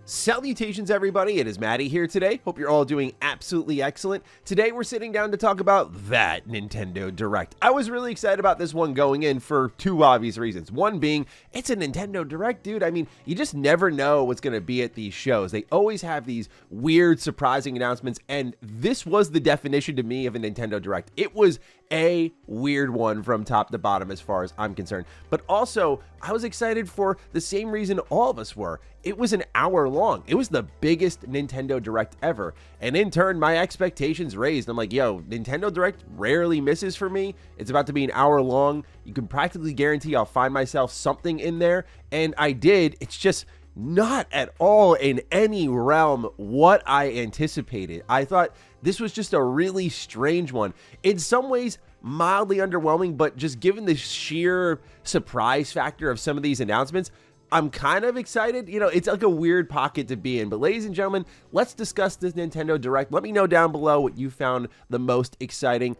Salutations everybody, it is Matty here today. Hope you're all doing absolutely excellent. Today we're sitting down to talk about that Nintendo Direct. I was really excited about this one going in for two obvious reasons. One being, it's a Nintendo Direct, dude. I mean, you just never know what's going to be at these shows. They always have these weird, surprising announcements, and this was the definition to me of a Nintendo Direct. It was a weird one from top to bottom as far as I'm concerned. But also, I was excited for the same reason all of us were. It was an hour long. It was the biggest Nintendo Direct ever. And in turn, my expectations raised. I'm like, yo, Nintendo Direct rarely misses for me. It's about to be an hour long. You can practically guarantee I'll find myself something in there. And I did. It's just not at all in any realm what I anticipated. I thought this was just a really strange one. In some ways, mildly underwhelming, but just given the sheer surprise factor of some of these announcements, I'm kind of excited. You know, it's like a weird pocket to be in. But ladies and gentlemen, let's discuss this Nintendo Direct. Let me know down below what you found the most exciting.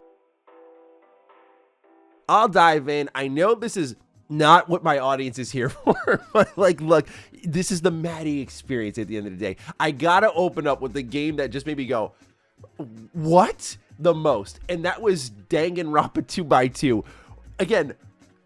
I'll dive in. I know this is not what my audience is here for, but like, look, this is the Matty experience at the end of the day. I gotta open up with the game that just made me go, what? The most. And that was Danganronpa 2x2. Again,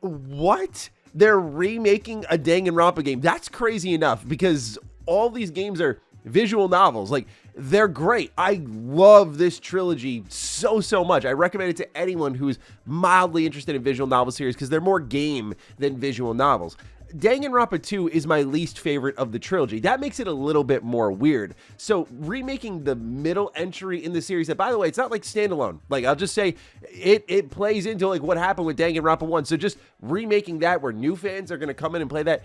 what? They're remaking a Danganronpa game. That's crazy enough because all these games are visual novels. Like, they're great. I love this trilogy so much. I recommend it to anyone who's mildly interested in visual novel series because they're more game than visual novels. Danganronpa 2 is my least favorite of the trilogy. That makes it a little bit more weird. So remaking the middle entry in the series, that by the way, it's not like standalone. Like, I'll just say it plays into like what happened with Danganronpa 1. So just remaking that where new fans are going to come in and play that,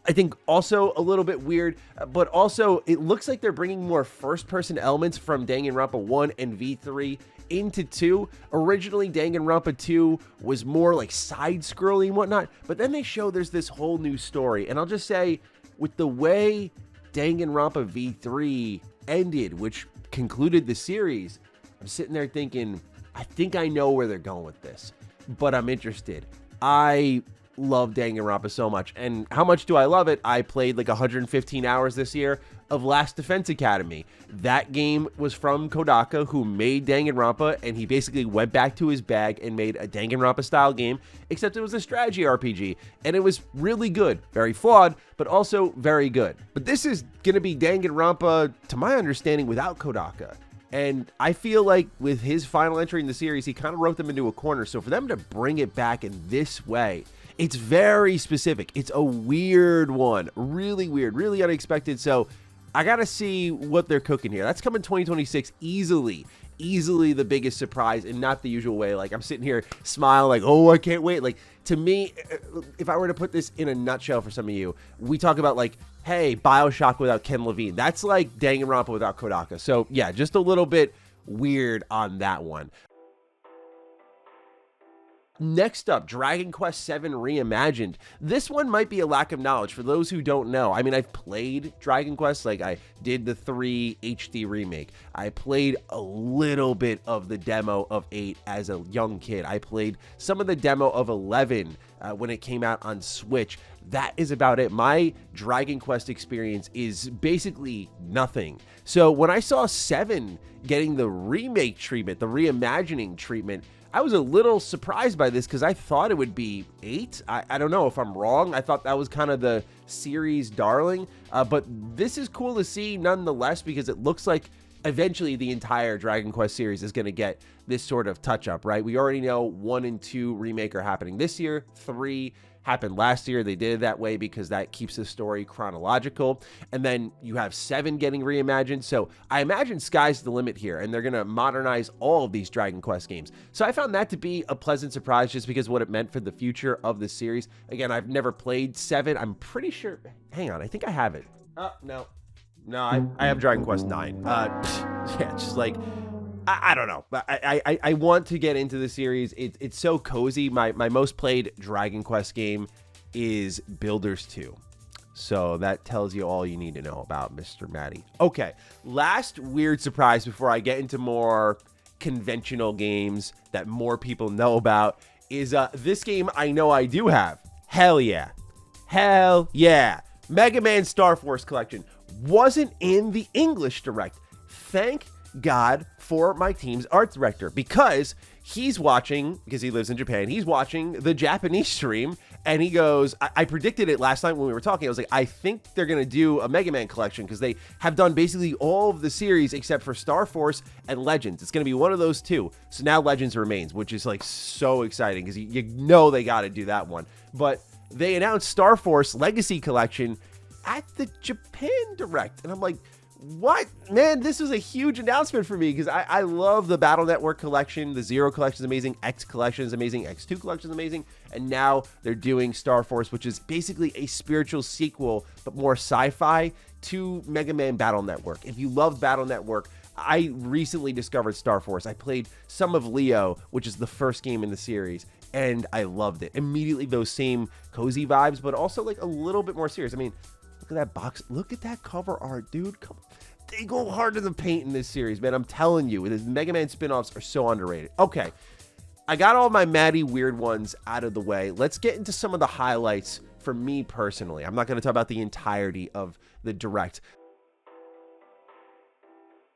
I think also a little bit weird, but also it looks like they're bringing more first-person elements from Danganronpa 1 and V3 into 2. Originally, Danganronpa 2 was more like side-scrolling and whatnot, but then they show there's this whole new story. And I'll just say, with the way Danganronpa V3 ended, which concluded the series, I'm sitting there thinking, I think I know where they're going with this, but I'm interested. I love Danganronpa so much. And how much do I love it? I played like 115 hours this year of Last Defense Academy. That game was from Kodaka, who made Danganronpa, and he basically went back to his bag and made a Danganronpa style game, except it was a strategy RPG, and it was really good. Very flawed, but also very good. But this is gonna be Danganronpa, to my understanding, without Kodaka. And I feel like with his final entry in the series, he kind of wrote them into a corner. So for them to bring it back in this way, it's very specific. It's a weird one. Really weird, really unexpected. So I got to see what they're cooking here. That's coming 2026 easily the biggest surprise, and not the usual way. Like, I'm sitting here smiling like, oh, I can't wait. Like, to me, if I were to put this in a nutshell for some of you, we talk about like, hey, BioShock without Ken Levine. That's like Danganronpa without Kodaka. So yeah, just a little bit weird on that one. Next up, Dragon Quest VII Reimagined. This one might be a lack of knowledge for those who don't know. I mean, I've played Dragon Quest, like I did the 3 HD remake. I played a little bit of the demo of 8 as a young kid. I played some of the demo of 11 when it came out on Switch. That is about it. My Dragon Quest experience is basically nothing. So when I saw 7 getting the remake treatment, the reimagining treatment, I was a little surprised by this because I thought it would be 8. I don't know if I'm wrong. I thought that was kind of the series darling, but this is cool to see nonetheless because it looks like eventually the entire Dragon Quest series is going to get this sort of touch up, right? We already know 1 and 2 remake are happening this year. 3 happened last year. They did it that way because that keeps the story chronological. And then you have 7 getting reimagined. So I imagine sky's the limit here, and they're going to modernize all of these Dragon Quest games. So I found that to be a pleasant surprise just because of what it meant for the future of the series. Again, I've never played 7. I'm pretty sure. Hang on. I think I have it. No, I have Dragon Quest 9. Yeah, just like, I don't know. I want to get into the series. It's so cozy. My most played Dragon Quest game is Builders 2. So that tells you all you need to know about Mr. Matty. Okay, last weird surprise before I get into more conventional games that more people know about is this game I know I do have. Hell yeah. Mega Man Star Force Collection. wasn't in the English Direct. Thank God for my team's art director, because he's watching, because he lives in Japan, he's watching the Japanese stream, and he goes, I predicted it last night when we were talking. I was like, I think they're going to do a Mega Man collection, because they have done basically all of the series except for Star Force and Legends. It's going to be one of those two. So now Legends remains, which is like so exciting, because you know they got to do that one. But they announced Star Force Legacy Collection at the Japan Direct, and I'm like, what? Man, this was a huge announcement for me, because I love the Battle Network collection. The Zero collection is amazing. X collection is amazing. X2 collection is amazing. And now they're doing Star Force, which is basically a spiritual sequel, but more sci-fi, to Mega Man Battle Network. If you love Battle Network, I recently discovered Star Force. I played some of Leo, which is the first game in the series, and I loved it. Immediately those same cozy vibes, but also like a little bit more serious. I mean, look at that box. Look at that cover art, dude. Come on. They go hard to the paint in this series, man. I'm telling you, the Mega Man spin-offs are so underrated. Okay, I got all my Matty weird ones out of the way. Let's get into some of the highlights for me personally. I'm not going to talk about the entirety of the Direct.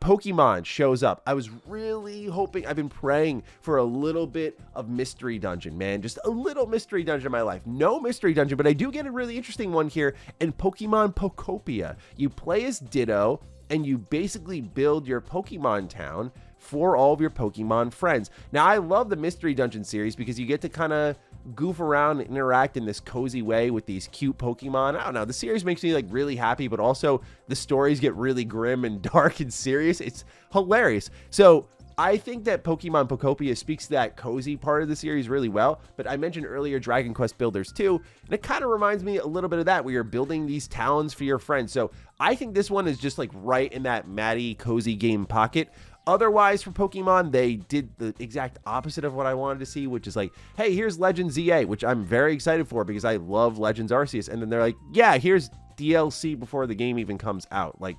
Pokemon shows up. I was really hoping, I've been praying for a little bit of Mystery Dungeon, man. Just a little Mystery Dungeon in my life. No Mystery Dungeon, but I do get a really interesting one here in Pokemon Pokopia. You play as Ditto, and you basically build your Pokemon town for all of your Pokemon friends. Now, I love the Mystery Dungeon series because you get to kind of goof around and interact in this cozy way with these cute Pokemon. I don't know. The series makes me like really happy, but also the stories get really grim and dark and serious. It's hilarious. So I think that Pokemon Pokopia speaks to that cozy part of the series really well. But I mentioned earlier Dragon Quest Builders 2, and it kind of reminds me a little bit of that, where you're building these towns for your friends. So I think this one is just like right in that Matty cozy game pocket. Otherwise, for Pokemon, they did the exact opposite of what I wanted to see, which is like, hey, here's Legends ZA, which I'm very excited for because I love Legends Arceus. And then they're like, yeah, here's DLC before the game even comes out, like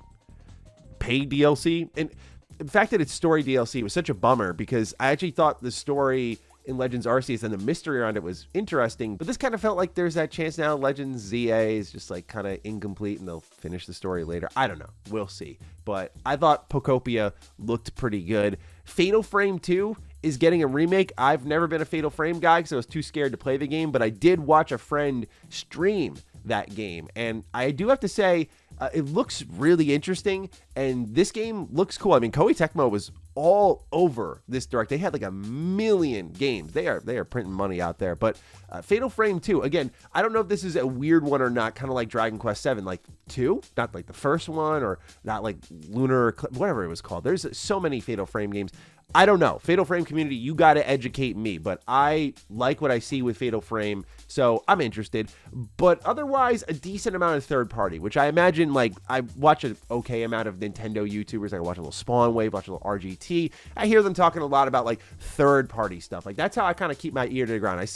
paid DLC. And the fact that it's story DLC was such a bummer, because I actually thought the story in Legends Arceus and the mystery around it was interesting, but this kind of felt like there's that chance now Legends ZA is just like kind of incomplete and they'll finish the story later. I don't know. We'll see. But I thought Pokopia looked pretty good. Fatal Frame 2 is getting a remake. I've never been a Fatal Frame guy because I was too scared to play the game, but I did watch a friend stream that game, and I do have to say it looks really interesting, and this game looks cool. I mean, Koei Tecmo was all over this Direct. They had like 1 million games. They are printing money out there. But Fatal Frame 2, again, I don't know if this is a weird one or not, kind of like Dragon Quest 7, like 2, not like the first one, or not like Lunar, whatever it was called. There's so many Fatal Frame games. I don't know. Fatal Frame community, you got to educate me, but I like what I see with Fatal Frame, so I'm interested. But otherwise, a decent amount of third party, which I imagine, like, I watch an okay amount of Nintendo YouTubers. I watch a little Spawn Wave, watch a little RGT. I hear them talking a lot about, like, third party stuff. Like, that's how I kind of keep my ear to the ground.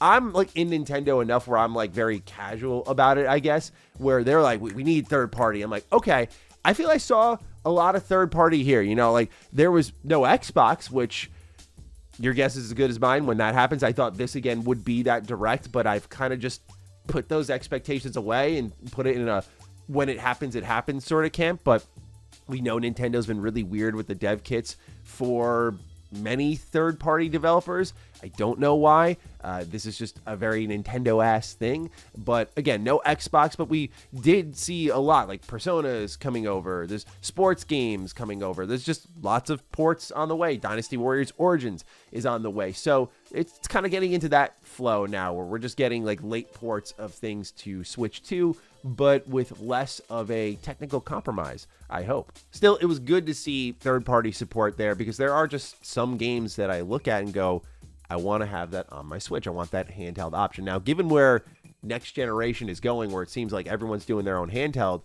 I'm, like, in Nintendo enough where I'm, like, very casual about it, I guess, where they're like, we need third party. I'm like, okay. I feel I saw a lot of third party here, you know, like there was no Xbox, which your guess is as good as mine. When that happens, I thought this again would be that Direct, but I've kind of just put those expectations away and put it in a when it happens sort of camp. But we know Nintendo's been really weird with the dev kits for many third-party developers. I don't know why. This is just a very Nintendo-ass thing. But again, no Xbox, but we did see a lot, like Personas coming over. There's sports games coming over. There's just lots of ports on the way. Dynasty Warriors Origins is on the way. So it's kind of getting into that flow now where we're just getting like late ports of things to switch to, but with less of a technical compromise, I hope. Still, it was good to see third-party support there because there are just some games that I look at and go, I want to have that on my Switch. I want that handheld option. Now, given where next generation is going, where it seems like everyone's doing their own handheld,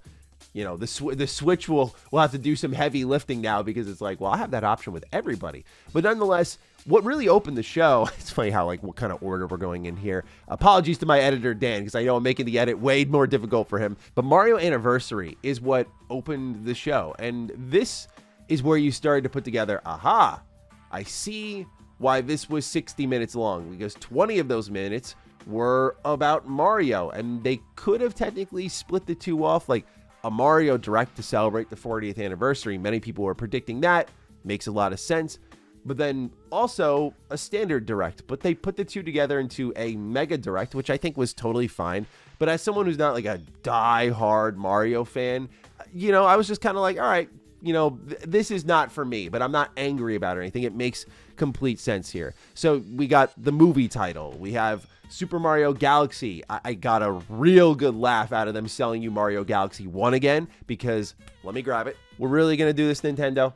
you know, the Switch will have to do some heavy lifting now because it's like, well, I have that option with everybody. But nonetheless, what really opened the show, it's funny how, like, what kind of order we're going in here. Apologies to my editor, Dan, because I know I'm making the edit way more difficult for him. But Mario Anniversary is what opened the show. And this is where you started to put together, aha, I see why this was 60 minutes long, because 20 of those minutes were about Mario, and they could have technically split the two off. Like, a Mario Direct to celebrate the 40th anniversary. Many people were predicting that. Makes a lot of sense. But then also a standard Direct. But they put the two together into a Mega Direct, which I think was totally fine. But as someone who's not like a die-hard Mario fan, you know, I was just kind of like, all right, you know, this is not for me. But I'm not angry about it or anything. It makes complete sense here. So we got the movie title. We have Super Mario Galaxy. I got a real good laugh out of them selling you Mario Galaxy 1 again, because, let me grab it. We're really going to do this, Nintendo.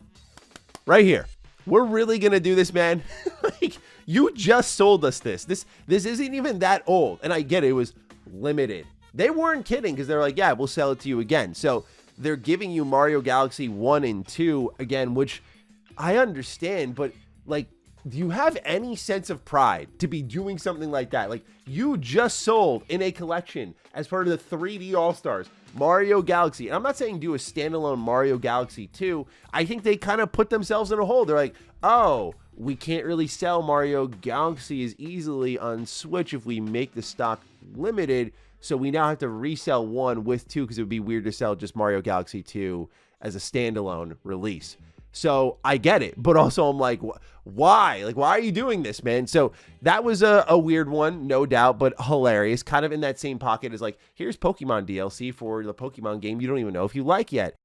Right here. We're really going to do this, man. Like, you just sold us this. This isn't even that old. And I get it. It was limited. They weren't kidding, because they're like, yeah, we'll sell it to you again. So they're giving you Mario Galaxy 1 and 2 again, which I understand, but like, do you have any sense of pride to be doing something like that? Like, you just sold in a collection as part of the 3D All-Stars Mario Galaxy. And I'm not saying do a standalone Mario Galaxy 2. I think they kind of put themselves in a hole. They're like, oh, we can't really sell Mario Galaxy as easily on Switch if we make the stock limited. So we now have to resell 1 with 2, because it would be weird to sell just Mario Galaxy 2 as a standalone release. So I get it, but also I'm like, why? Like, why are you doing this, man? So that was a weird one, no doubt, but hilarious. Kind of in that same pocket as like, here's Pokemon DLC for the Pokemon game you don't even know if you like yet.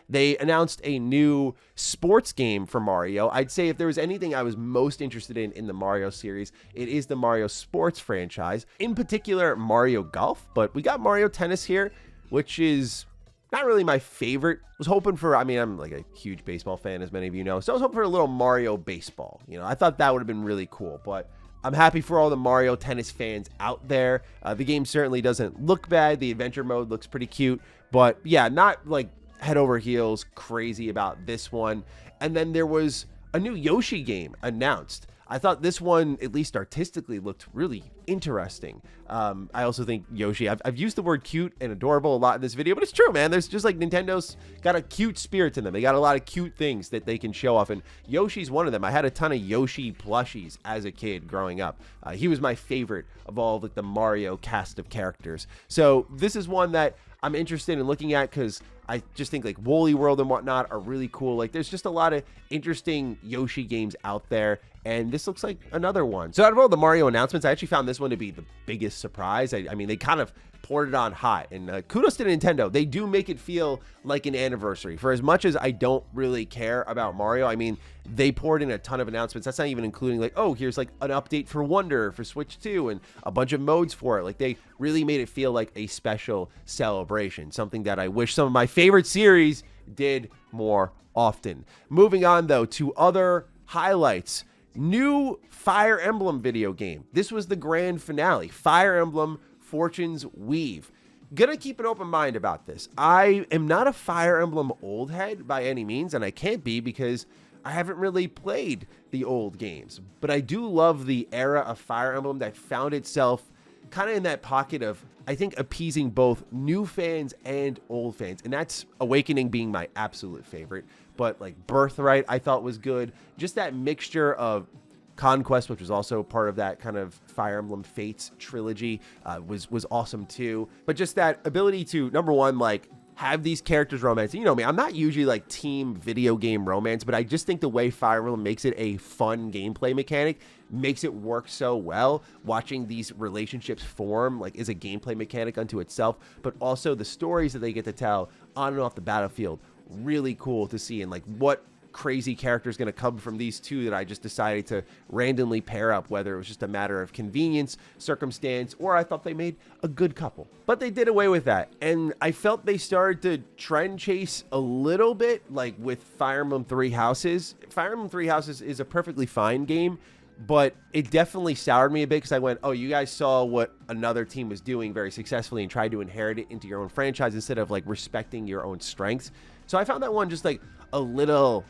They announced a new sports game for Mario. I'd say if there was anything I was most interested in the Mario series, it is the Mario Sports franchise. In particular, Mario Golf, but we got Mario Tennis here, which is not really my favorite. Was hoping for, I mean, I'm like a huge baseball fan, as many of you know, so I was hoping for a little Mario baseball. You know, I thought that would have been really cool, but I'm happy for all the Mario Tennis fans out there. The game certainly doesn't look bad. The adventure mode looks pretty cute, but yeah, not like head over heels crazy about this one. And then there was a new Yoshi game announced. I thought this one, at least artistically, looked really interesting. I also think Yoshi, I've used the word cute and adorable a lot in this video, but it's true, man. There's just like, Nintendo's got a cute spirit to them. They got a lot of cute things that they can show off, and Yoshi's one of them. I had a ton of Yoshi plushies as a kid growing up. He was my favorite of all of like the Mario cast of characters. So this is one that I'm interested in looking at, because I just think like Woolly World and whatnot are really cool. Like, there's just a lot of interesting Yoshi games out there, and this looks like another one. So out of all the Mario announcements, I actually found this one to be the biggest surprise. I mean, they kind of poured it on hot, and kudos to Nintendo. They do make it feel like an anniversary. For as much as I don't really care about Mario, I mean, they poured in a ton of announcements. That's not even including like, oh, here's like an update for Wonder for Switch 2 and a bunch of modes for it. Like, they really made it feel like a special celebration, something that I wish some of my favorite series did more often. Moving on though to other highlights. New Fire Emblem video game. This was the grand finale. Fire Emblem Fortune's Weave. Gonna keep an open mind about this. I am not a Fire Emblem old head by any means, and I can't be because I haven't really played the old games. But I do love the era of Fire Emblem that found itself kind of in that pocket of, I think, appeasing both new fans and old fans. And that's Awakening being my absolute favorite. But like Birthright, I thought was good. Just that mixture of Conquest, which was also part of that kind of Fire Emblem Fates trilogy, was awesome too. But just that ability to, number one, like, have these characters romance. You know me, I'm not usually like team video game romance, but I just think the way Fire Emblem makes it a fun gameplay mechanic makes it work so well. Watching these relationships form like is a gameplay mechanic unto itself, but also the stories that they get to tell on and off the battlefield, really cool to see. And like, what crazy character is going to come from these two that I just decided to randomly pair up, whether it was just a matter of convenience, circumstance, or I thought they made a good couple. But they did away with that, and I felt they started to trend chase a little bit, like with Fire Emblem Three Houses. Fire Emblem Three Houses is a perfectly fine game, but it definitely soured me a bit because I went, oh, you guys saw what another team was doing very successfully and tried to inherit it into your own franchise instead of like respecting your own strengths. So I found that one just like a little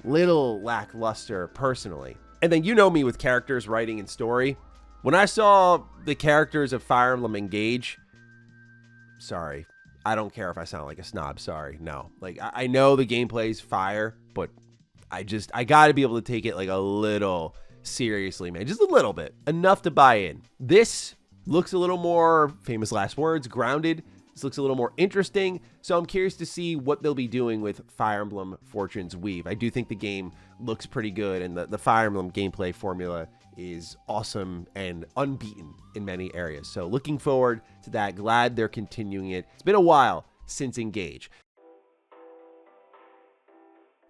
lackluster personally. And then you know me with characters, writing, and story. When I saw the characters of Fire Emblem engage, sorry, I don't care if I sound like a snob, sorry, no. Like, I know the gameplay's fire, but I got to be able to take it like a little seriously, man. Just a little bit. Enough to buy in. This looks a little more, famous last words, grounded. This looks a little more interesting, so I'm curious to see what they'll be doing with Fire Emblem Fortune's Weave. I do think the game looks pretty good, and the Fire Emblem gameplay formula is awesome and unbeaten in many areas. So looking forward to that. Glad they're continuing it. It's been a while since Engage.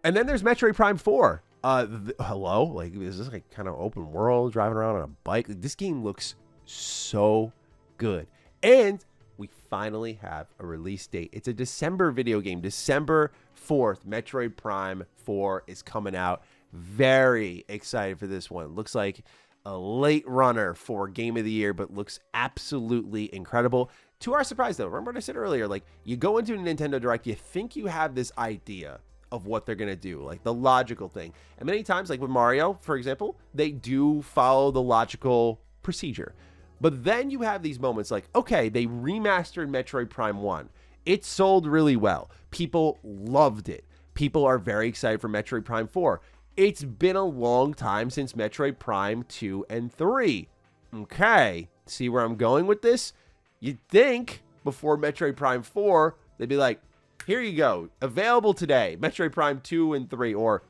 And then there's Metroid Prime 4. Hello? Like, is this like kind of open world, driving around on a bike? Like, this game looks so good. And we finally have a release date. It's a December video game. December 4th, Metroid Prime 4 is coming out. Very excited for this one. Looks like a late runner for Game of the Year, but looks absolutely incredible. To our surprise, though, remember what I said earlier? Like, you go into a Nintendo Direct, you think you have this idea of what they're going to do, like the logical thing. And many times, like with Mario, for example, they do follow the logical procedure. But then you have these moments like, okay, they remastered Metroid Prime 1. It sold really well. People loved it. People are very excited for Metroid Prime 4. It's been a long time since Metroid Prime 2 and 3. Okay, see where I'm going with this? You'd think before Metroid Prime 4, they'd be like, here you go, available today, Metroid Prime 2 and 3, or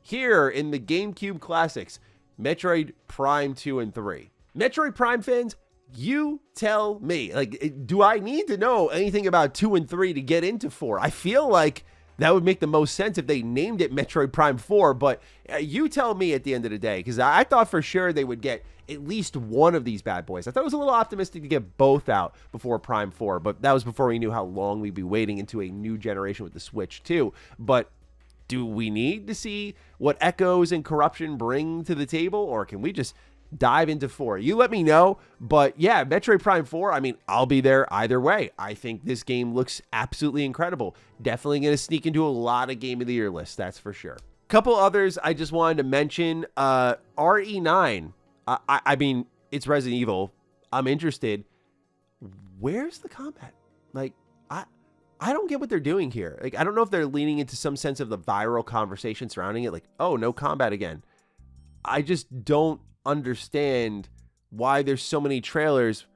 here in the GameCube Classics, Metroid Prime 2 and 3. Metroid Prime fans, you tell me, like, do I need to know anything about 2 and 3 to get into 4? I feel like that would make the most sense if they named it Metroid Prime 4, but you tell me at the end of the day, because I thought for sure they would get at least one of these bad boys. I thought it was a little optimistic to get both out before Prime 4, but that was before we knew how long we'd be waiting into a new generation with the Switch too. But do we need to see what Echoes and Corruption bring to the table, or can we just dive into 4? You let me know. But yeah, Metroid Prime 4, I mean, I'll be there either way. I think this game looks absolutely incredible. Definitely going to sneak into a lot of Game of the Year lists, that's for sure. Couple others I just wanted to mention. RE9. I mean, it's Resident Evil. I'm interested. Where's the combat? Like, I don't get what they're doing here. Like, I don't know if they're leaning into some sense of the viral conversation surrounding it. Like, oh, no combat again. I just don't understand why there's so many trailers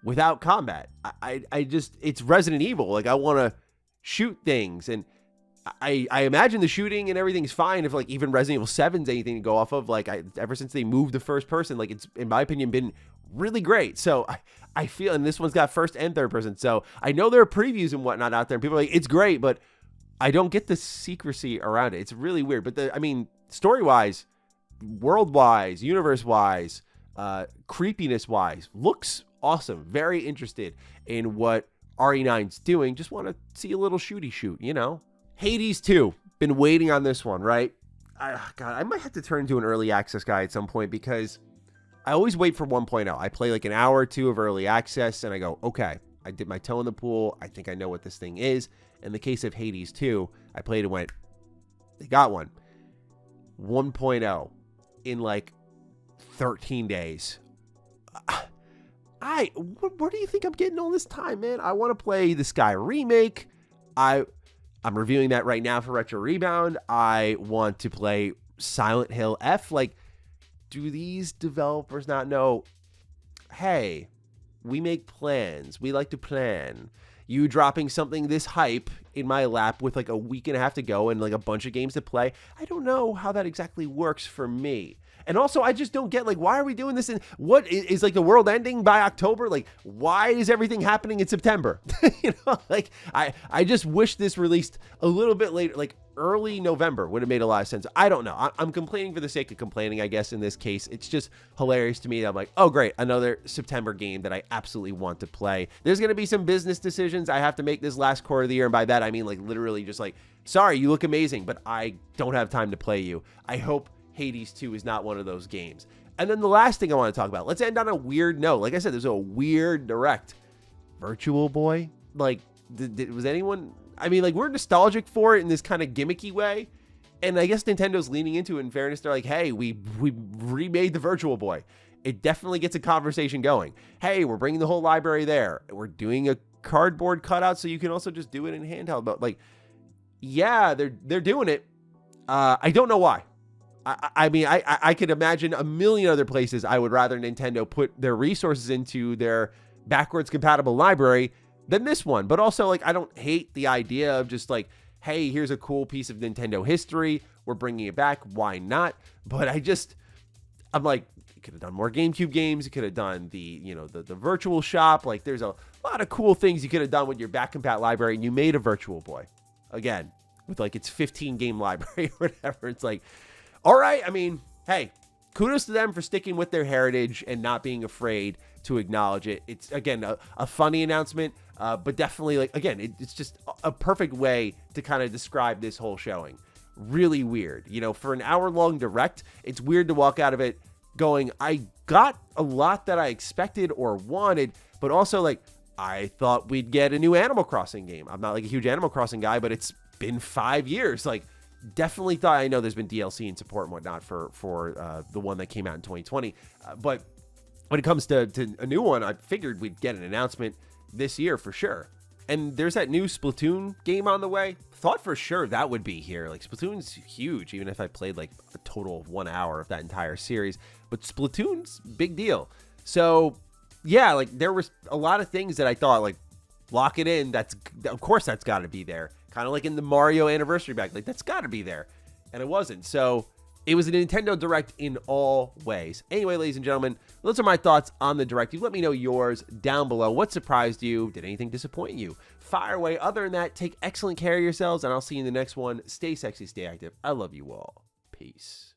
without combat. I just, it's Resident Evil. Like, I want to shoot things, and I imagine the shooting and everything's fine if, like, even Resident Evil 7's anything to go off of. Like, ever since they moved to first person, like, it's, in my opinion, been really great. So I feel, and this one's got first and third person, so I know there are previews and whatnot out there, and people are like, it's great, but I don't get the secrecy around it. It's really weird. But I mean, story-wise, world-wise, universe-wise, creepiness-wise, looks awesome. Very interested in what RE9's doing. Just want to see a little shooty shoot, you know? Hades 2. Been waiting on this one, right? God, I might have to turn to an early access guy at some point, because I always wait for 1.0. I play like an hour or two of early access, and I go, okay, I did my toe in the pool. I think I know what this thing is. In the case of Hades 2, I played and went, they got one. 1.0 in like 13 days. Where do you think I'm getting all this time, man? I want to play the Sky remake. I'm reviewing that right now for Retro Rebound. I want to play Silent Hill F. Like, do these developers not know, hey, we make plans. We like to plan. You dropping something this hype in my lap with like a week and a half to go and like a bunch of games to play, I don't know how that exactly works for me. And also, I just don't get, like, why are we doing this? And what is like the world ending by October? Like, why is everything happening in September? You know, like, I just wish this released a little bit later, like early November would have made a lot of sense. I don't know. I'm complaining for the sake of complaining, I guess, in this case. It's just hilarious to me. I'm like, oh, great, another September game that I absolutely want to play. There's going to be some business decisions I have to make this last quarter of the year. And by that, I mean, like, literally just like, sorry, you look amazing, but I don't have time to play you. I hope Hades 2 is not one of those games. And then the last thing I want to talk about, let's end on a weird note. Like I said, there's a weird direct. Virtual Boy? Like, was anyone... I mean, like, we're nostalgic for it in this kind of gimmicky way. And I guess Nintendo's leaning into it. In fairness, they're like, hey, we remade the Virtual Boy. It definitely gets a conversation going. Hey, we're bringing the whole library there. We're doing a cardboard cutout so you can also just do it in handheld. But, like, yeah, they're doing it. I don't know why. I mean, I could imagine a million other places I would rather Nintendo put their resources into their backwards compatible library. than this one. But also, like, I don't hate the idea of just like, hey, here's a cool piece of Nintendo history. We're bringing it back. Why not? But I'm like, you could have done more GameCube games. You could have done the virtual shop. Like, there's a lot of cool things you could have done with your back compat library, and you made a Virtual Boy. Again, with like its 15 game library or whatever. It's like, all right. I mean, hey, kudos to them for sticking with their heritage and not being afraid to acknowledge it. It's, again, a funny announcement, but definitely, like, again, it's just a perfect way to kind of describe this whole showing. Really weird. For an hour-long direct, it's weird to walk out of it going, I got a lot that I expected or wanted, but also, like, I thought we'd get a new Animal Crossing game. I'm not, like, a huge Animal Crossing guy, but it's been 5 years. Like, definitely thought, I know there's been DLC and support and whatnot for the one that came out in 2020, but when it comes to a new one, I figured we'd get an announcement this year for sure. And there's that new Splatoon game on the way. Thought for sure that would be here. Like, Splatoon's huge, even if I played like a total of 1 hour of that entire series. But Splatoon's big deal. So, yeah, like, there was a lot of things that I thought, like, lock it in. Of course that's got to be there. Kind of like in the Mario anniversary bag. Like, that's got to be there. And it wasn't. So, it was a Nintendo Direct in all ways. Anyway, ladies and gentlemen, those are my thoughts on the Direct. You let me know yours down below. What surprised you? Did anything disappoint you? Fire away. Other than that, take excellent care of yourselves, and I'll see you in the next one. Stay sexy, stay active. I love you all. Peace.